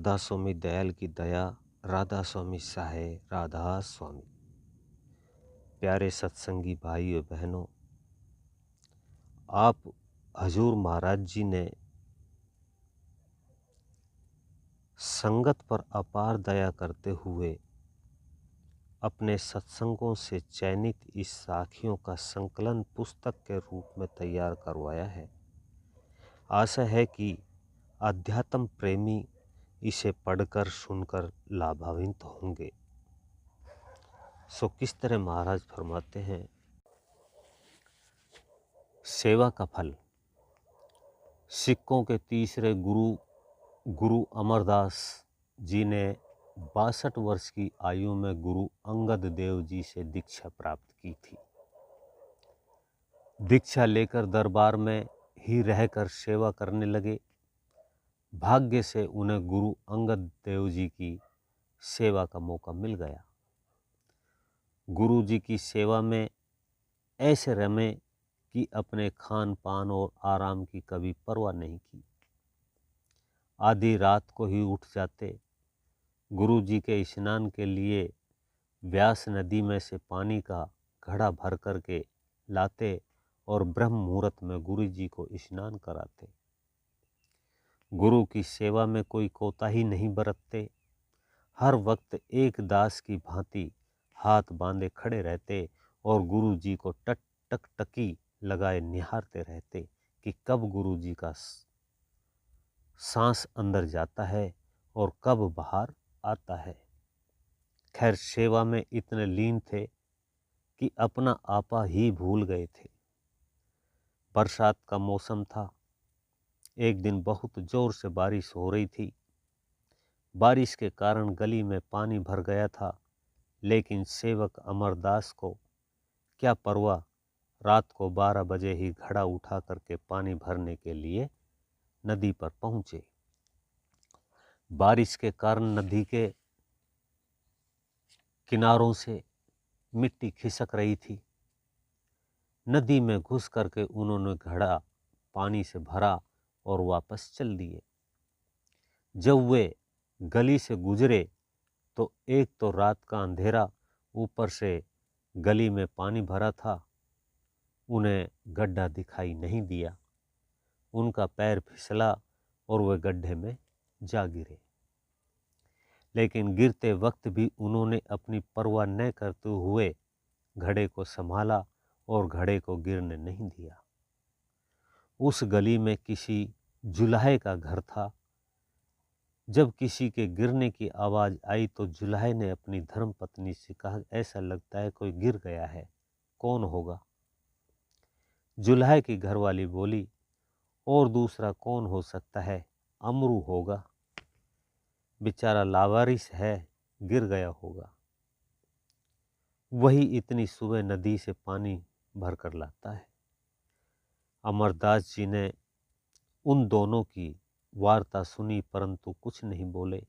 राधा स्वामी दयाल की दया, राधा स्वामी सहाय, राधा स्वामी। प्यारे सत्संगी भाइयों बहनों, आप हजूर महाराज जी ने संगत पर अपार दया करते हुए अपने सत्संगों से चयनित इस साखियों का संकलन पुस्तक के रूप में तैयार करवाया है। आशा है कि अध्यात्म प्रेमी इसे पढ़कर सुनकर लाभान्वित होंगे। सो किस तरह महाराज फरमाते हैं, सेवा का फल। सिखों के तीसरे गुरु अमरदास जी ने 62 वर्ष की आयु में गुरु अंगद देव जी से दीक्षा प्राप्त की थी। दीक्षा लेकर दरबार में ही रहकर सेवा करने लगे। भाग्य से उन्हें गुरु अंगद देव जी की सेवा का मौका मिल गया। गुरु जी की सेवा में ऐसे रमे कि अपने खान पान और आराम की कभी परवाह नहीं की। आधी रात को ही उठ जाते, गुरु जी के स्नान के लिए व्यास नदी में से पानी का घड़ा भर करके लाते और ब्रह्म मुहूर्त में गुरु जी को स्नान कराते। गुरु की सेवा में कोई कोताही नहीं बरतते। हर वक्त एक दास की भांति हाथ बांधे खड़े रहते और गुरु जी को टकटकी लगाए निहारते रहते कि कब गुरु जी का सांस अंदर जाता है और कब बाहर आता है। खैर, सेवा में इतने लीन थे कि अपना आपा ही भूल गए थे। बरसात का मौसम था। एक दिन बहुत जोर से बारिश हो रही थी। बारिश के कारण गली में पानी भर गया था, लेकिन सेवक अमरदास को क्या परवाह। रात को 12 बजे ही घड़ा उठा करके पानी भरने के लिए नदी पर पहुंचे। बारिश के कारण नदी के किनारों से मिट्टी खिसक रही थी। नदी में घुस करके उन्होंने घड़ा पानी से भरा और वापस चल दिए। जब वे गली से गुजरे तो एक तो रात का अंधेरा, ऊपर से गली में पानी भरा था। उन्हें गड्ढा दिखाई नहीं दिया। उनका पैर फिसला और वे गड्ढे में जा गिरे। लेकिन गिरते वक्त भी उन्होंने अपनी परवाह न करते हुए घड़े को संभाला और घड़े को गिरने नहीं दिया। उस गली में किसी जुलाहे का घर था। जब किसी के गिरने की आवाज़ आई तो जुलाहे ने अपनी धर्म पत्नी से कहा, ऐसा लगता है कोई गिर गया है, कौन होगा? जुलाहे की घरवाली बोली, और दूसरा कौन हो सकता है, अमरू होगा, बेचारा लावारिस है, गिर गया होगा। वही इतनी सुबह नदी से पानी भर कर लाता है। अमरदास जी ने उन दोनों की वार्ता सुनी परंतु कुछ नहीं बोले।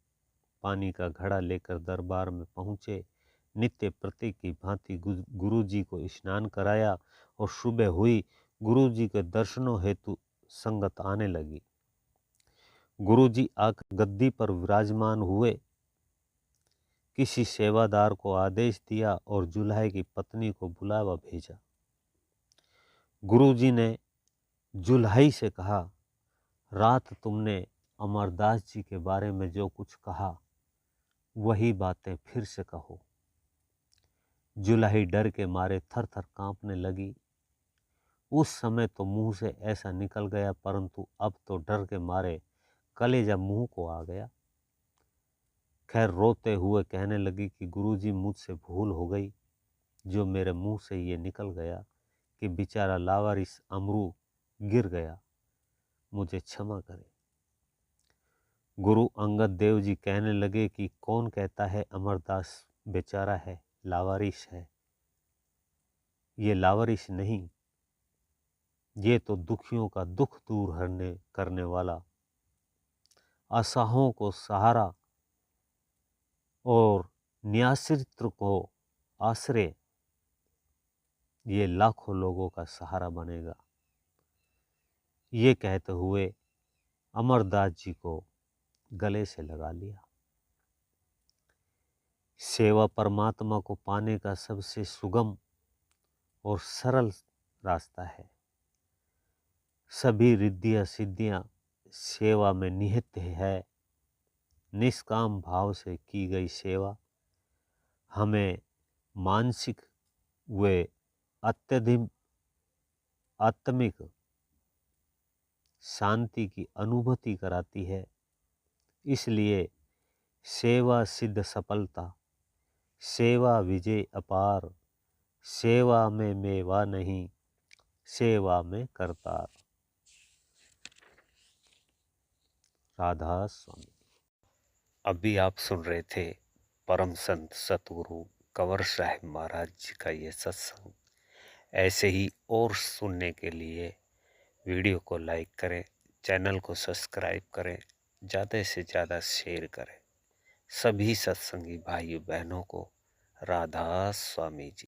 पानी का घड़ा लेकर दरबार में पहुँचे। नित्य प्रति की भांति गुरु जी को स्नान कराया और सुबह हुई। गुरु जी के दर्शनों हेतु संगत आने लगी। गुरु जी आकर गद्दी पर विराजमान हुए। किसी सेवादार को आदेश दिया और जुल्हे की पत्नी को बुलावा भेजा। गुरु जी ने जुल्हाई से कहा, रात तुमने अमरदास जी के बारे में जो कुछ कहा वही बातें फिर से कहो। जुल्हाई डर के मारे थर थर कांपने लगी। उस समय तो मुंह से ऐसा निकल गया, परंतु अब तो डर के मारे कलेजा मुंह को आ गया। खैर, रोते हुए कहने लगी कि गुरुजी, मुझसे भूल हो गई। जो मेरे मुंह से ये निकल गया कि बेचारा लावारिस अमरू गिर गया, मुझे क्षमा करे। गुरु अंगद देव जी कहने लगे कि कौन कहता है अमरदास बेचारा है, लावारिस है। ये लावारिस नहीं, ये तो दुखियों का दुख दूर करने वाला, असहायों को सहारा और न्यासित्र को आश्रय, ये लाखों लोगों का सहारा बनेगा। ये कहते हुए अमरदास जी को गले से लगा लिया। सेवा परमात्मा को पाने का सबसे सुगम और सरल रास्ता है। सभी रिद्धियाँ सिद्धियाँ सेवा में निहित है। निष्काम भाव से की गई सेवा हमें मानसिक व अत्यधिक आत्मिक शांति की अनुभूति कराती है। इसलिए सेवा सिद्ध सफलता, सेवा विजय अपार, सेवा में मेवा नहीं, सेवा में करतार। राधा स्वामी। अभी आप सुन रहे थे परम संत सतगुरु कंवर साहिब महाराज जी का ये सत्संग। ऐसे ही और सुनने के लिए वीडियो को लाइक करें, चैनल को सब्सक्राइब करें, ज़्यादा से ज़्यादा शेयर करें। सभी सत्संगी भाइयों बहनों को राधा स्वामी जी।